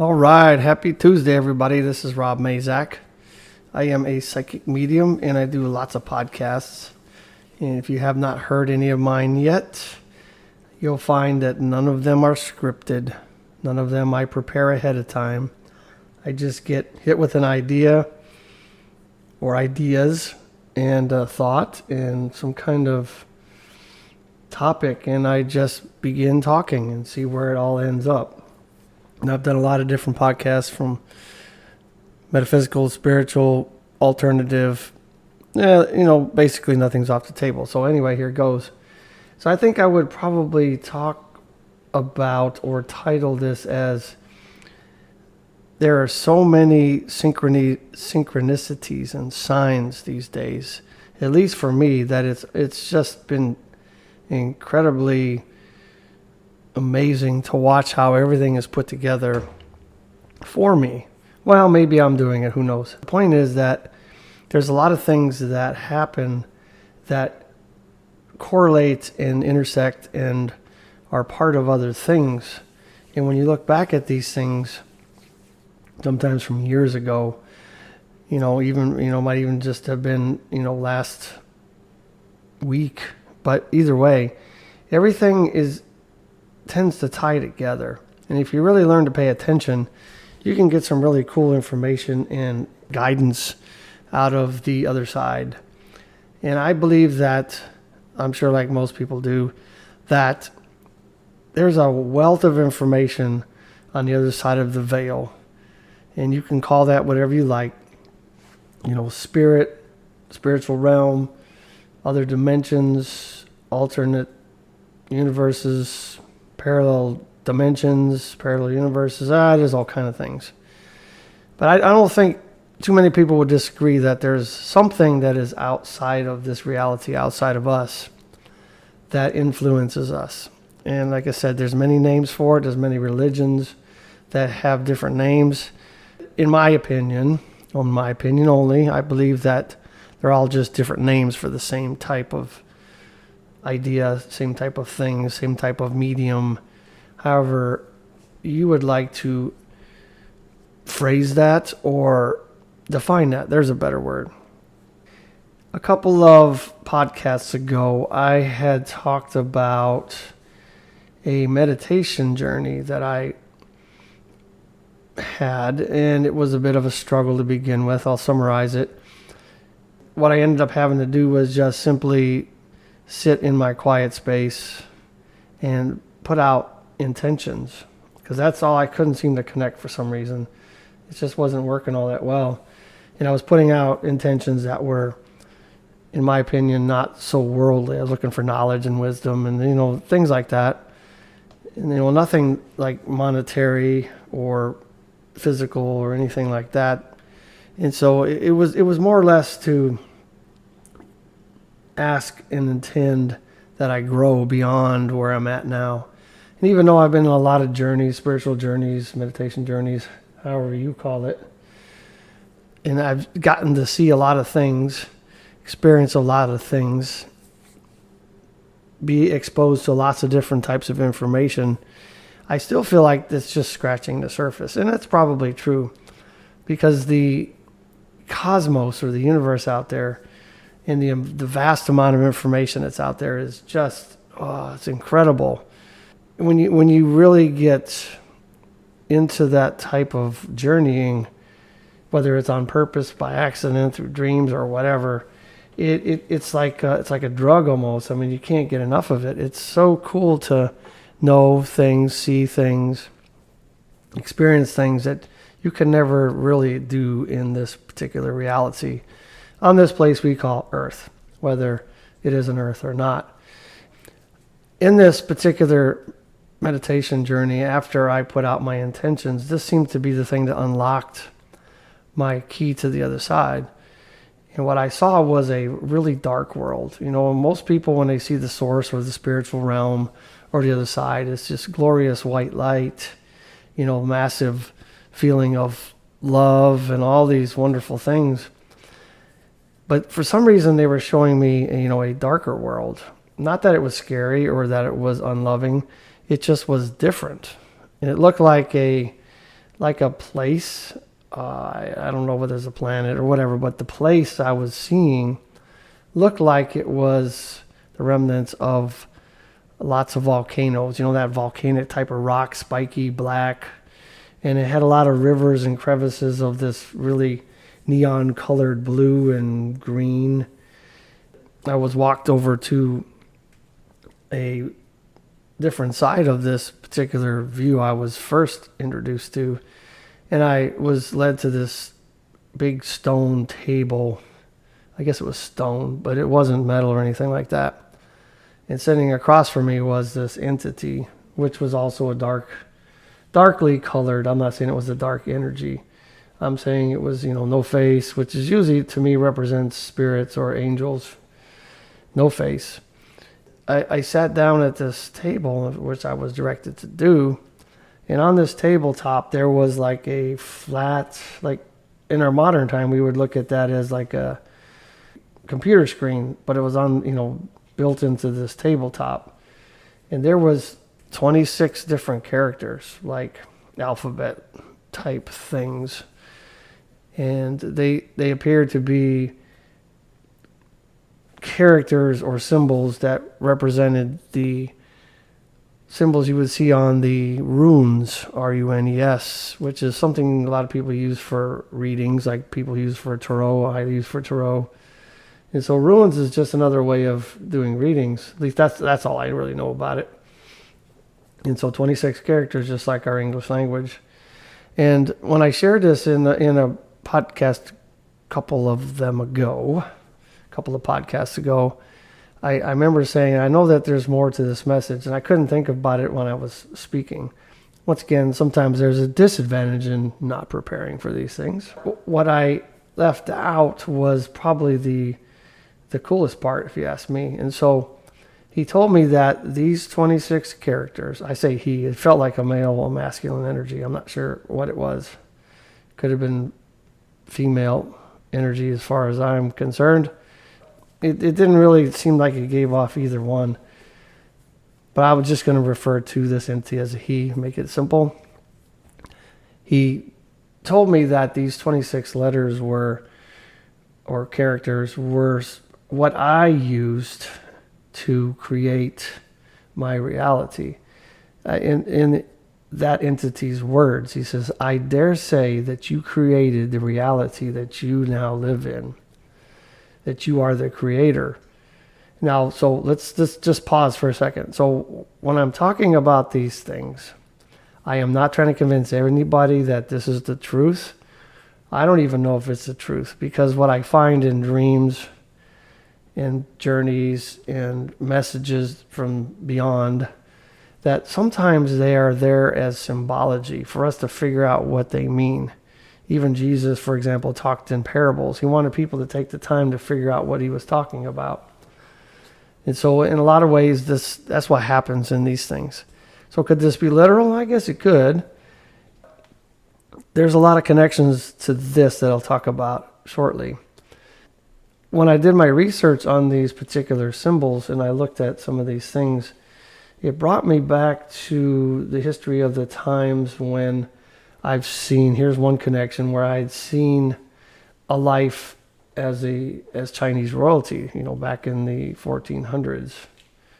All right, happy Tuesday, everybody. This is Rob Mazak. I am a psychic medium and I do lots of podcasts. And if you have not heard any of mine yet, you'll find that none of them are scripted. None of them I prepare ahead of time. I just get hit with an idea or ideas and a thought and some kind of topic, and I just begin talking and see where it all ends up. And I've done a lot of different podcasts, from metaphysical, spiritual, alternative. Basically nothing's off the table. So anyway, here goes. So I think I would probably talk about or title this as there are so many synchronicities and signs these days, at least for me, that it's just been incredibly amazing to watch how everything is put together for me. Well, maybe I'm doing it, who knows. The point is that there's a lot of things that happen that correlate and intersect and are part of other things. And when you look back at these things, sometimes from years ago, might even just have been, last week. But either way, everything tends to tie together. And if you really learn to pay attention, you can get some really cool information and guidance out of the other side. And I believe that, I'm sure like most people do, that there's a wealth of information on the other side of the veil. And you can call that whatever you like. Spirit, spiritual realm, other dimensions, alternate universes, parallel dimensions, parallel universes. There's all kind of things. But I don't think too many people would disagree that there's something that is outside of this reality, outside of us, that influences us. And like I said, there's many names for it. There's many religions that have different names. In my opinion only, I believe that they're all just different names for the same type of idea, same type of thing, same type of medium. However you would like to phrase that or define that. There's a better word. A couple of podcasts ago, I had talked about a meditation journey that I had, and it was a bit of a struggle to begin with. I'll summarize it. What I ended up having to do was just simply sit in my quiet space and put out intentions, because that's all I couldn't seem to connect for some reason. It just wasn't working all that well. And I was putting out intentions that were, in my opinion, not so worldly. I was looking for knowledge and wisdom and, things like that. And, nothing like monetary or physical or anything like that. And so it was more or less to ask and intend that I grow beyond where I'm at now. And even though I've been on a lot of journeys, spiritual journeys, meditation journeys, however you call it, and I've gotten to see a lot of things, experience a lot of things, be exposed to lots of different types of information, I still feel like it's just scratching the surface. And that's probably true, because the cosmos or the universe out there and the vast amount of information that's out there is just, it's incredible. When you really get into that type of journeying, whether it's on purpose, by accident, through dreams or whatever, it's like a drug almost. I mean, you can't get enough of it. It's so cool to know things, see things, experience things that you can never really do in this particular reality, on this place we call Earth, whether it is an Earth or not. In this particular meditation journey, after I put out my intentions, this seemed to be the thing that unlocked my key to the other side. And what I saw was a really dark world. Most people, when they see the source or the spiritual realm or the other side, it's just glorious white light, massive feeling of love and all these wonderful things. But for some reason, they were showing me, a darker world. Not that it was scary or that it was unloving. It just was different. And it looked like like a place. I don't know whether it's a planet or whatever, but the place I was seeing looked like it was the remnants of lots of volcanoes. You know, that volcanic type of rock, spiky, black. And it had a lot of rivers and crevices of this really neon colored blue and green. I was walked over to a different side of this particular view I was first introduced to. And I was led to this big stone table. I guess it was stone, but it wasn't metal or anything like that. And sitting across from me was this entity, which was also a darkly colored. I'm not saying it was a dark energy. I'm saying it was, no face, which is usually to me represents spirits or angels. No face. I sat down at this table, which I was directed to do. And on this tabletop, there was like a flat, like in our modern time, we would look at that as like a computer screen, but it was on, built into this tabletop. And there was 26 different characters, like alphabet type things. And they appeared to be characters or symbols that represented the symbols you would see on the runes, runes, which is something a lot of people use for readings, like people use for tarot, I use for tarot. And so runes is just another way of doing readings. At least that's all I really know about it. And so 26 characters, just like our English language. And when I shared this in a podcast a couple of podcasts ago, I remember saying, I know that there's more to this message, and I couldn't think about it when I was speaking. Once again, sometimes there's a disadvantage in not preparing for these things. What I left out was probably the coolest part, if you ask me. And so he told me that these 26 characters, I say he, it felt like a male or masculine energy. I'm not sure what it was. Could have been female energy as far as I'm concerned. It didn't really seem like it gave off either one. But I was just going to refer to this entity as a he, make it simple. He told me that these 26 letters or characters were what I used to create my reality. In that entity's words, he says, I dare say that you created the reality that you now live in, that you are the creator. Now, so let's just pause for a second. So when I'm talking about these things, I am not trying to convince anybody that this is the truth. I don't even know if it's the truth, because what I find in dreams and journeys and messages from beyond, that sometimes they are there as symbology for us to figure out what they mean. Even Jesus, for example, talked in parables. He wanted people to take the time to figure out what he was talking about. And so in a lot of ways, that's what happens in these things. So could this be literal? I guess it could. There's a lot of connections to this that I'll talk about shortly. When I did my research on these particular symbols and I looked at some of these things, it brought me back to the history of the times when I've seen, here's one connection, where I'd seen a life as Chinese royalty, back in the 1400s.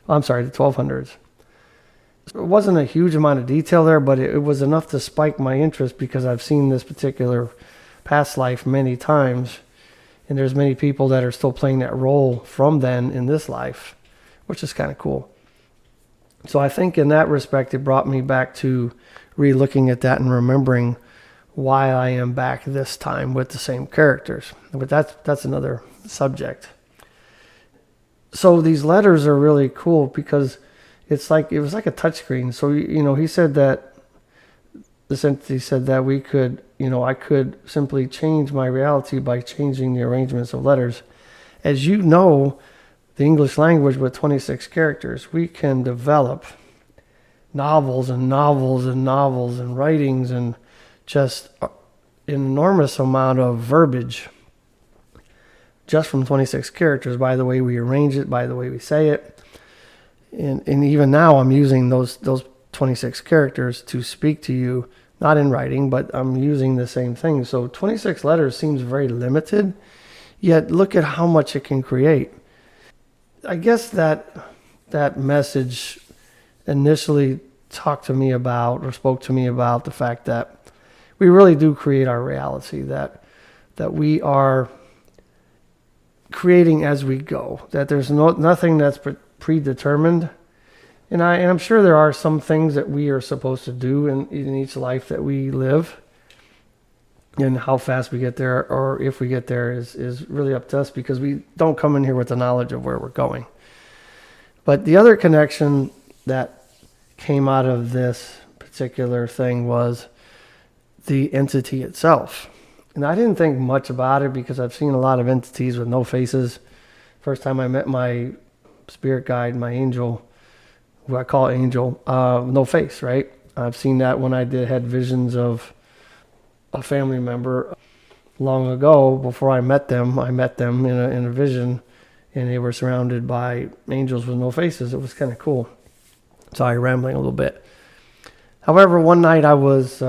I'm sorry, the 1200s. It wasn't a huge amount of detail there, but it was enough to spike my interest because I've seen this particular past life many times, and there's many people that are still playing that role from then in this life, which is kind of cool. So I think in that respect, it brought me back to re-looking at that and remembering why I am back this time with the same characters. But that's another subject. So these letters are really cool because it was like a touchscreen. So, he said that, this entity said that we could, I could simply change my reality by changing the arrangements of letters. As you know, the English language with 26 characters, we can develop novels and novels and novels and writings and just an enormous amount of verbiage just from 26 characters, by the way we arrange it, by the way we say it. And even now I'm using those 26 characters to speak to you not in writing, but I'm using the same thing. So 26 letters seems very limited, yet look at how much it can create. I guess that message initially talked to me about, or spoke to me about, the fact that we really do create our reality, that we are creating as we go, that there's nothing that's predetermined. And I'm sure there are some things that we are supposed to do in each life that we live. And how fast we get there, or if we get there, is really up to us, because we don't come in here with the knowledge of where we're going. But the other connection that came out of this particular thing was the entity itself. And I didn't think much about it because I've seen a lot of entities with no faces. First time I met my spirit guide, my angel, who I call Angel, no face, right? I've seen that when I had visions of a family member long ago. Before I met them in a vision, and they were surrounded by angels with no faces. It was kind of cool. Sorry, rambling a little bit. However, one night I was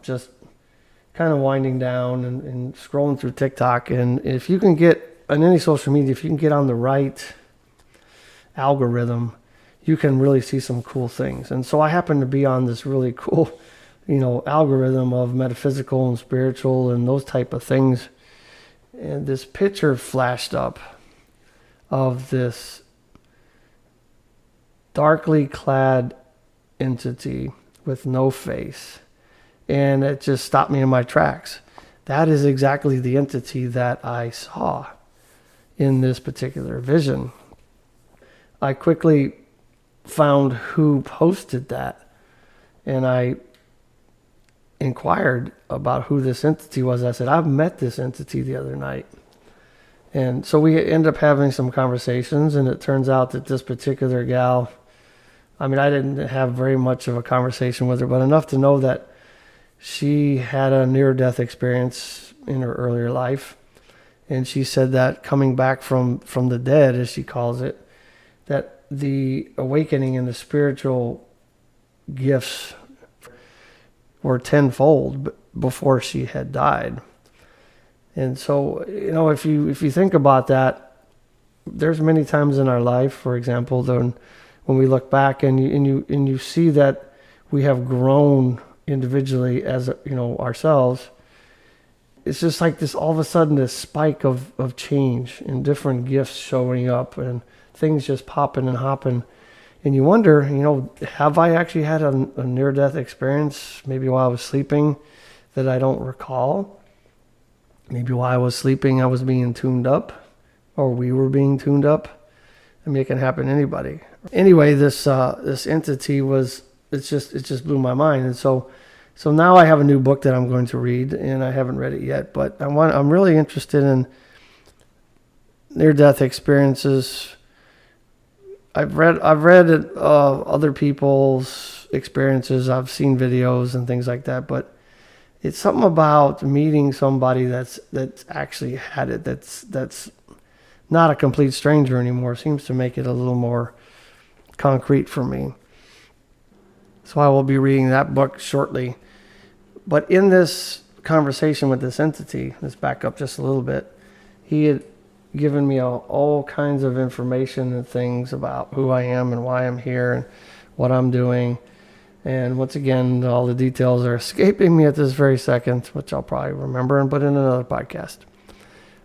just kind of winding down and scrolling through TikTok, and if you can get on any social media, if you can get on the right algorithm, you can really see some cool things. And so I happened to be on this really cool, algorithm of metaphysical and spiritual and those type of things. And this picture flashed up of this darkly clad entity with no face. And it just stopped me in my tracks. That is exactly the entity that I saw in this particular vision. I quickly found who posted that, and I inquired about who this entity was. I said, I've met this entity the other night. And so we ended up having some conversations, and it turns out that this particular gal, I didn't have very much of a conversation with her, but enough to know that she had a near-death experience in her earlier life. And she said that coming back from the dead, as she calls it, that the awakening and the spiritual gifts were tenfold before she had died. And so, if you think about that, there's many times in our life, for example, when we look back and you see that we have grown individually as ourselves. It's just like this, all of a sudden, this spike of change and different gifts showing up and things just popping and hopping. And you wonder, have I actually had a near-death experience maybe while I was sleeping that I don't recall? Maybe while I was sleeping, I was being tuned up, or we were being tuned up. It can happen to anybody. Anyway, this entity it just blew my mind. And so now I have a new book that I'm going to read, and I haven't read it yet, but I'm really interested in near-death experiences. I've read other people's experiences. I've seen videos and things like that, but it's something about meeting somebody that's actually had it, that's not a complete stranger anymore. Seems to make it a little more concrete for me. So I will be reading that book shortly. But in this conversation with this entity, let's back up just a little bit, he had given me all kinds of information and things about who I am and why I'm here and what I'm doing. And once again, all the details are escaping me at this very second, which I'll probably remember and put in another podcast.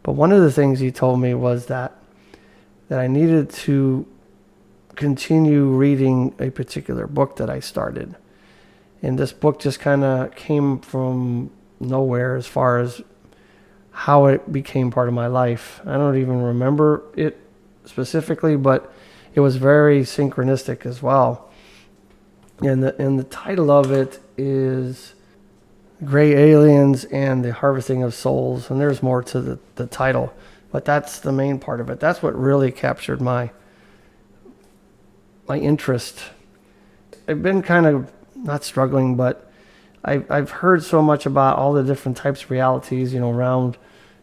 But one of the things he told me was that I needed to continue reading a particular book that I started. And this book just kind of came from nowhere as far as how it became part of my life. I don't even remember it specifically, but it was very synchronistic as well. And the title of it is Gray Aliens and the Harvesting of Souls. And there's more to the title, but that's the main part of it. That's what really captured my interest. I've been kind of not struggling, but I've heard so much about all the different types of realities, around,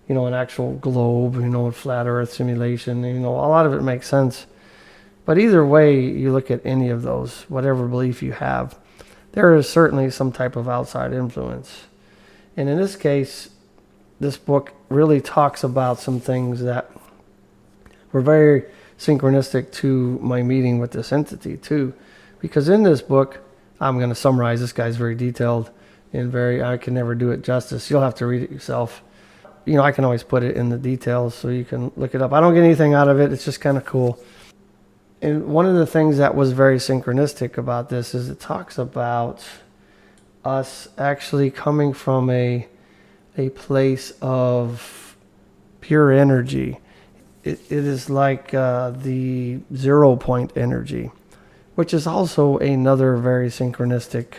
an actual globe, a flat earth simulation, a lot of it makes sense. But either way you look at any of those, whatever belief you have, there is certainly some type of outside influence. And in this case, this book really talks about some things that were very synchronistic to my meeting with this entity too. Because in this book, I'm going to summarize, this guy's very detailed and I can never do it justice. You'll have to read it yourself. I can always put it in the details so you can look it up. I don't get anything out of it. It's just kind of cool. And one of the things that was very synchronistic about this is it talks about us actually coming from a place of pure energy. It is like the 0 point energy, which is also another very synchronistic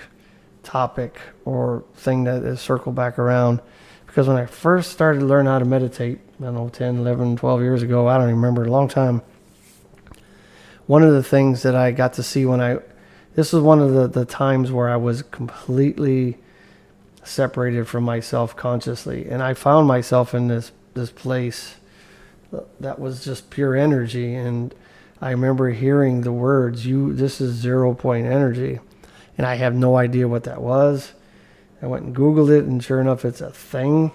topic or thing that is circled back around. Because when I first started to learn how to meditate, 10, 11, 12 years ago, I don't even remember, a long time. One of the things that I got to see this was one of the times where I was completely separated from myself consciously. And I found myself in this place that was just pure energy. And I remember hearing the words, this is 0 point energy. And I have no idea what that was. I went and Googled it, and sure enough, it's a thing.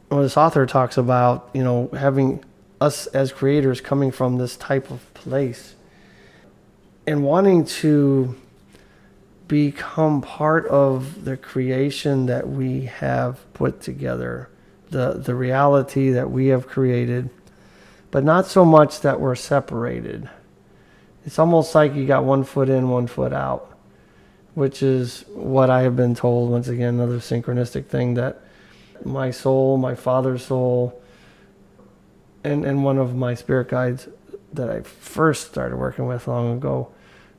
Well, this author talks about, having us as creators coming from this type of place and wanting to become part of the creation that we have put together, the reality that we have created, but not so much that we're separated. It's almost like you got 1 foot in, 1 foot out, which is what I have been told. Once again, another synchronistic thing, that my soul, my father's soul, and one of my spirit guides that I first started working with long ago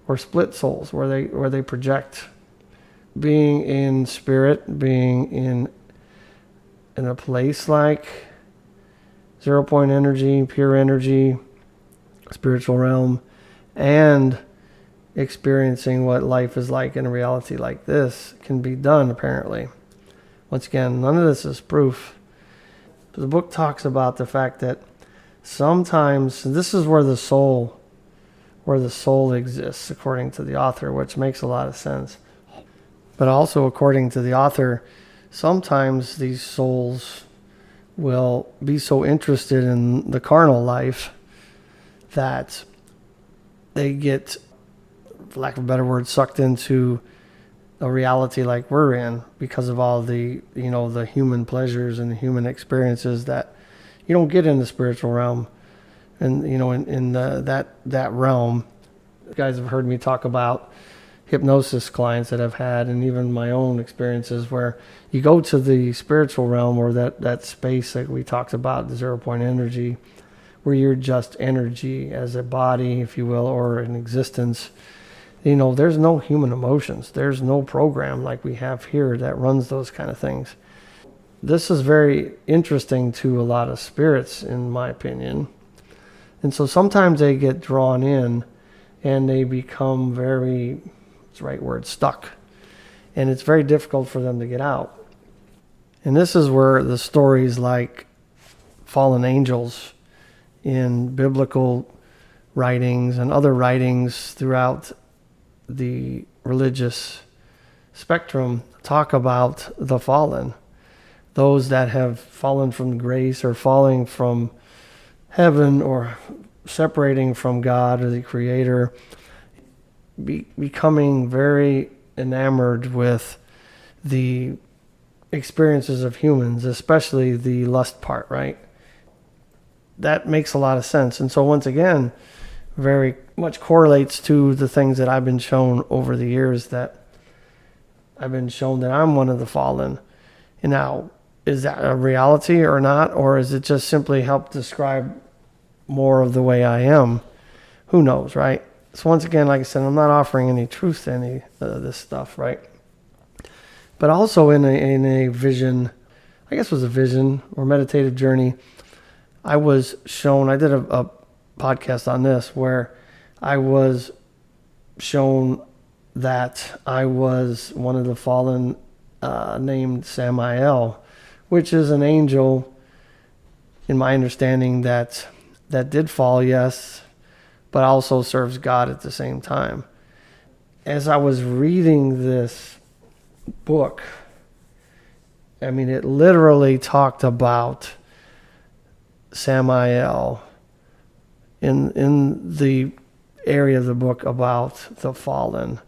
were split souls, where they project being in spirit, being in a place like 0 point energy, pure energy, spiritual realm, and experiencing what life is like in a reality like this can be done, apparently. Once again, none of this is proof. The book talks about the fact that sometimes this is where the soul exists, according to the author, which makes a lot of sense. But also, according to the author, sometimes these souls will be so interested in the carnal life that they get, for lack of a better word, sucked into a reality like we're in, because of all the the human pleasures and the human experiences that you don't get in the spiritual realm. And in that realm, you guys have heard me talk about hypnosis clients that I've had, and even my own experiences, where you go to the spiritual realm, or that space that we talked about, the 0 point energy, where you're just energy as a body, if you will, or an existence. There's no human emotions. There's no program like we have here that runs those kind of things. This is very interesting to a lot of spirits, in my opinion. And so sometimes they get drawn in and they become very, what's the right word, stuck. And it's very difficult for them to get out. And this is where the stories like fallen angels in biblical writings and other writings throughout the religious spectrum talk about the fallen, those that have fallen from grace, or falling from heaven, or separating from God or the Creator, becoming very enamored with the experiences of humans, especially the lust part, right? That makes a lot of sense. And so once again, very much correlates to the things that I've been shown over the years, that I've been shown that I'm one of the fallen. And now, is that a reality or not? Or is it just simply help describe more of the way I am? Who knows, right? So once again, like I said, I'm not offering any truth to any of this stuff, right? But also in a vision, I guess it was a vision or meditative journey, I was shown, I did a podcast on this, where I was shown that I was one of the fallen named Samael, which is an angel, in my understanding, that did fall, yes, but also serves God at the same time. as I was reading this book, I mean, it literally talked about Samael in the area of the book about the fallen.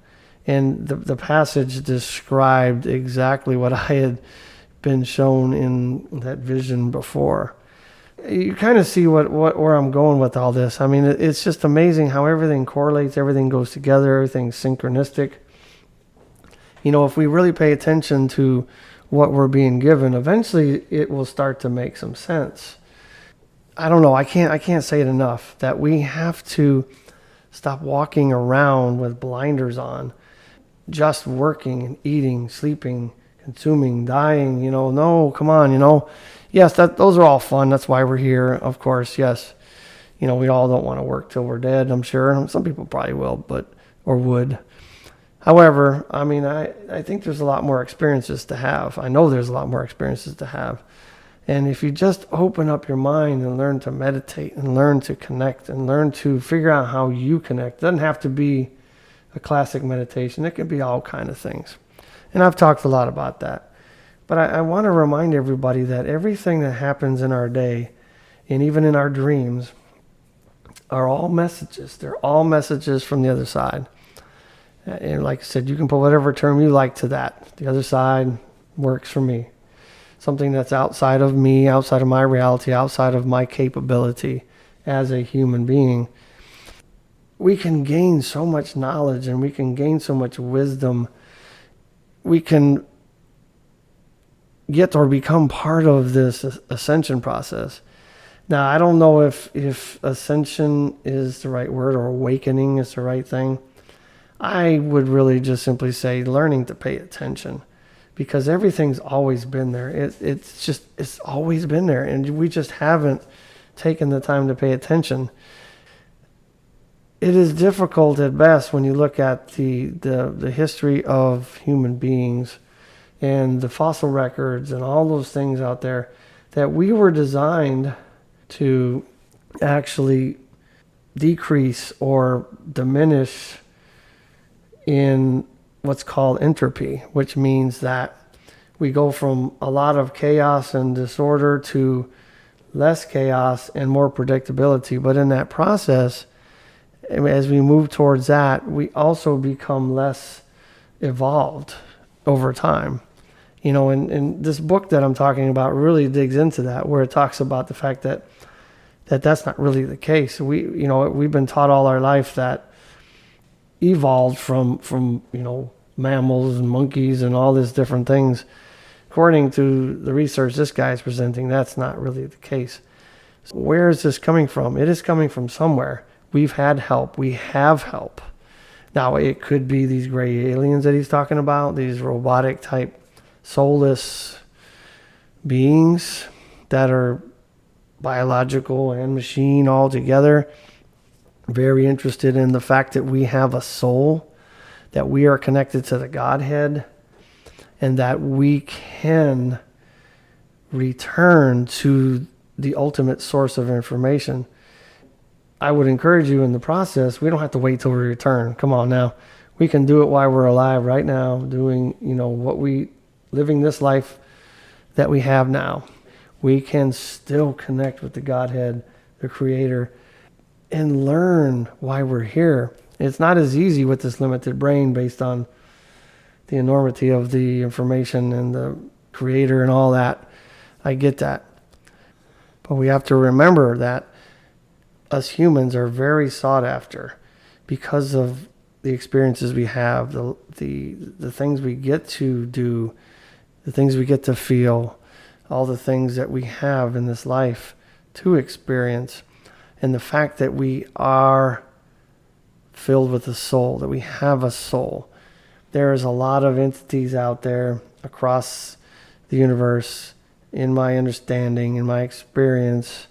And the passage described exactly what I had been shown in that vision before. You kind of see where I'm going with all this. I mean, it's just amazing how everything correlates, everything goes together, everything's synchronistic. You know, if we really pay attention to what we're being given, eventually it will start to make some sense. I don't know. I can't say it enough that we have to stop walking around with blinders on, just working and eating, sleeping, consuming, dying. No, come on. Yes, those are all fun. That's why we're here, of course. Yes, we all don't want to work till we're dead. I'm sure some people probably will, or would. However, I mean, I think there's a lot more experiences to have. I know there's a lot more experiences to have. And if you just open up your mind and learn to meditate and learn to connect and learn to figure out how you connect, it doesn't have to be a classic meditation. It can be all kind of things. And I've talked a lot about that. But I want to remind everybody that everything that happens in our day and even in our dreams are all messages. They're all messages from the other side. And like I said, you can put whatever term you like to that. The other side works for me. Something that's outside of me, outside of my reality, outside of my capability as a human being. We can gain so much knowledge and we can gain so much wisdom. We can get or become part of this ascension process. Now, I don't know if ascension is the right word or awakening is the right thing. I would really just simply say learning to pay attention, because everything's always been there. It's always been there, and we just haven't taken the time to pay attention. It is difficult at best when you look at the history of human beings and the fossil records and all those things out there, that we were designed to actually decrease or diminish in what's called entropy, which means that we go from a lot of chaos and disorder to less chaos and more predictability. But in that process, as we move towards that, we also become less evolved over time. And this book that I'm talking about really digs into that, where it talks about the fact that that's not really the case. We've been taught all our life that evolved from mammals and monkeys and all these different things. According to the research this guy is presenting, that's not really the case. So where is this coming from? It is coming from somewhere. We've had help. We have help. Now, it could be these gray aliens that he's talking about, these robotic type soulless beings that are biological and machine all together. Very interested in the fact that we have a soul, that we are connected to the Godhead, and that we can return to the ultimate source of information. I would encourage you in the process, we don't have to wait till we return. Come on now. We can do it while we're alive right now, doing, living this life that we have now. We can still connect with the Godhead, the Creator, and learn why we're here. It's not as easy with this limited brain based on the enormity of the information and the Creator and all that. I get that. But we have to remember that us humans are very sought after because of the experiences we have, the things we get to do, the things we get to feel, all the things that we have in this life to experience. And the fact that we are filled with a soul, that we have a soul. There is a lot of entities out there across the universe, in my understanding, in my experience,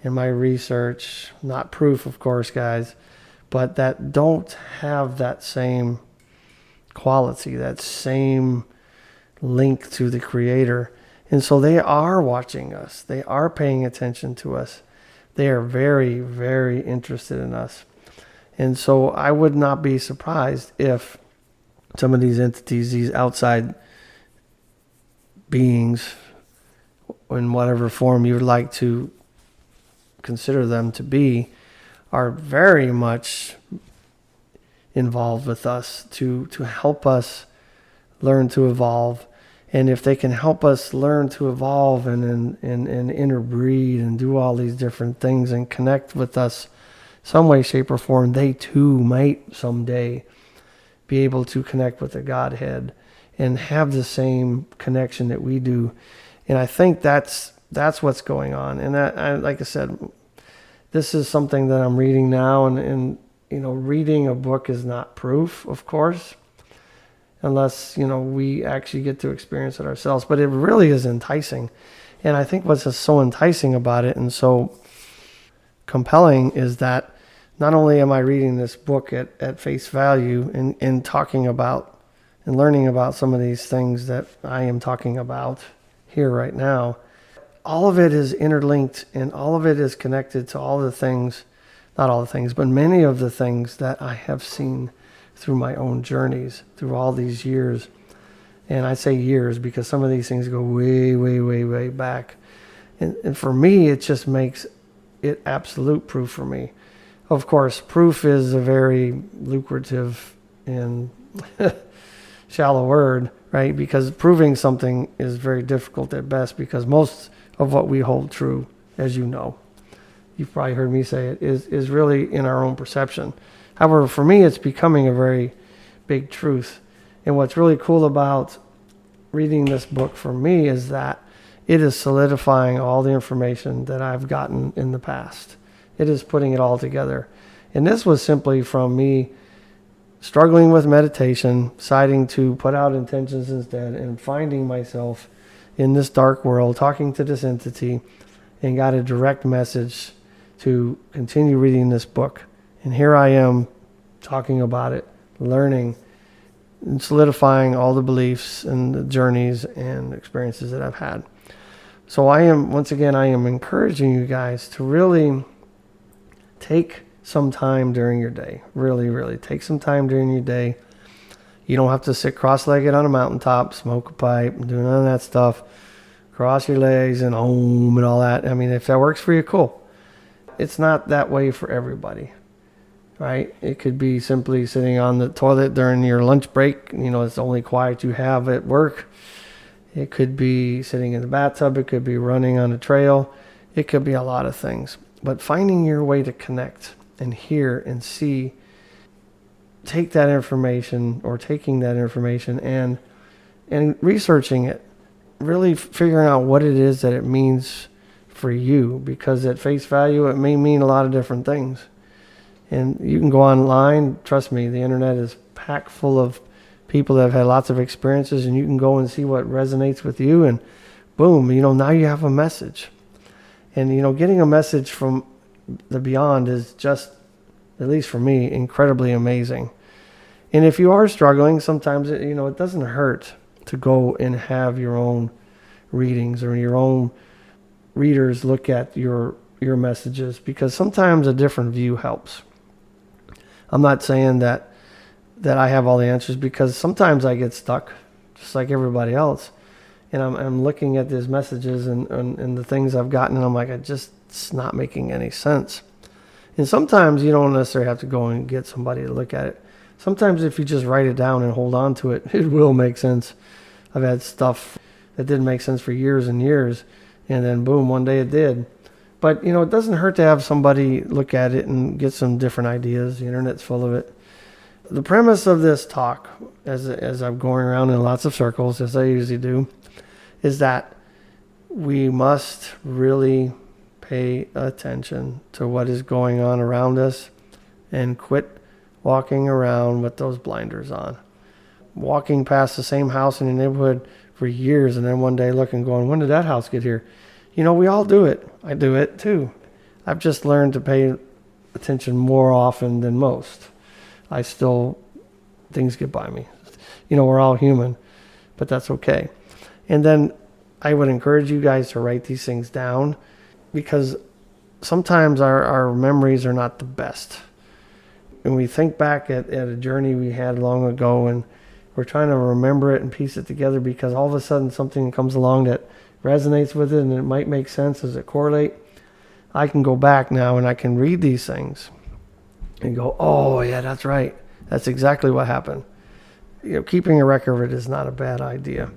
in my research, not proof, of course, guys, but that don't have that same quality, that same link to the Creator. And so they are watching us. They are paying attention to us. They are very, very interested in us. And so I would not be surprised if some of these entities, these outside beings, in whatever form you would like to consider them to be, are very much involved with us to help us learn to evolve. And if they can help us learn to evolve and interbreed and do all these different things and connect with us some way, shape, or form, they too might someday be able to connect with the Godhead and have the same connection that we do. And I think that's what's going on. And like I said, this is something that I'm reading now, and reading a book is not proof, of course, unless, we actually get to experience it ourselves. But it really is enticing. And I think what's just so enticing about it and so compelling is that not only am I reading this book at face value and talking about and learning about some of these things that I am talking about here right now, all of it is interlinked and all of it is connected to all the things, not all the things, but many of the things that I have seen through my own journeys, through all these years. And I say years because some of these things go way, way, way, way back. And for me, it just makes it absolute proof for me. Of course, proof is a very lucrative and shallow word, right? Because proving something is very difficult at best, because most of what we hold true, as you know, you've probably heard me say it, is really in our own perception. However, for me, it's becoming a very big truth. And what's really cool about reading this book for me is that it is solidifying all the information that I've gotten in the past. It is putting it all together. And this was simply from me struggling with meditation, deciding to put out intentions instead, and finding myself in this dark world, talking to this entity, and got a direct message to continue reading this book. And here I am talking about it, learning, and solidifying all the beliefs and the journeys and experiences that I've had. So I am encouraging you guys to really take some time during your day. Really, really take some time during your day. You don't have to sit cross-legged on a mountaintop, smoke a pipe, and do none of that stuff. Cross your legs and om and all that. I mean, if that works for you, cool. It's not that way for everybody, right? It could be simply sitting on the toilet during your lunch break. It's the only quiet you have at work. It could be sitting in the bathtub. It could be running on a trail. It could be a lot of things. But finding your way to connect and hear and see, taking that information and researching it, really figuring out what it is that it means for you, because at face value, it may mean a lot of different things. And you can go online. Trust me, the internet is packed full of people that have had lots of experiences, and you can go and see what resonates with you, and boom, now you have a message. And, getting a message from the beyond is just, at least for me, incredibly amazing. And if you are struggling, sometimes, it doesn't hurt to go and have your own readings or your own readers look at your messages, because sometimes a different view helps. I'm not saying that I have all the answers, because sometimes I get stuck, just like everybody else. And I'm looking at these messages and the things I've gotten, and I'm like, it's not making any sense. And sometimes you don't necessarily have to go and get somebody to look at it. Sometimes if you just write it down and hold on to it, it will make sense. I've had stuff that didn't make sense for years and years, and then boom, one day it did. But, it doesn't hurt to have somebody look at it and get some different ideas. The internet's full of it. The premise of this talk, as I'm going around in lots of circles, as I usually do, is that we must really pay attention to what is going on around us and quit walking around with those blinders on. Walking past the same house in the neighborhood for years, and then one day looking, going, when did that house get here? We all do it. I do it too. I've just learned to pay attention more often than most. Things get by me. We're all human, but that's okay. And then I would encourage you guys to write these things down, because sometimes our memories are not the best. And we think back at a journey we had long ago, and we're trying to remember it and piece it together, because all of a sudden something comes along that resonates with it and it might make sense. Does it correlate? I can go back now and I can read these things and go, oh yeah, that's right. That's exactly what happened. Keeping a record of it is not a bad idea.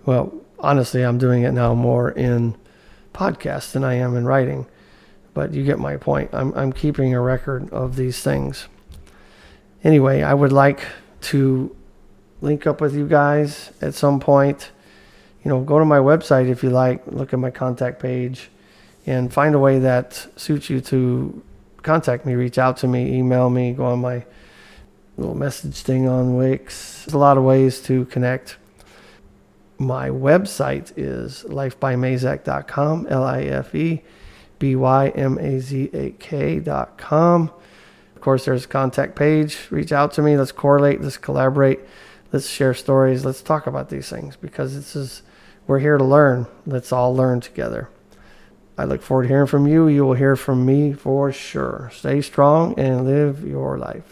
Well, honestly, I'm doing it now more in podcasts than I am in writing, but you get my point. I'm keeping a record of these things. Anyway, I would like to link up with you guys at some point. Go to my website if you like, look at my contact page, and find a way that suits you to contact me, reach out to me, email me, go on my little message thing on Wix. There's a lot of ways to connect. My website is lifebymazak.com, lifebymazak.com. Of course, there's a contact page. Reach out to me. Let's correlate. Let's collaborate. Let's share stories. Let's talk about these things, because we're here to learn. Let's all learn together. I look forward to hearing from you. You will hear from me for sure. Stay strong and live your life.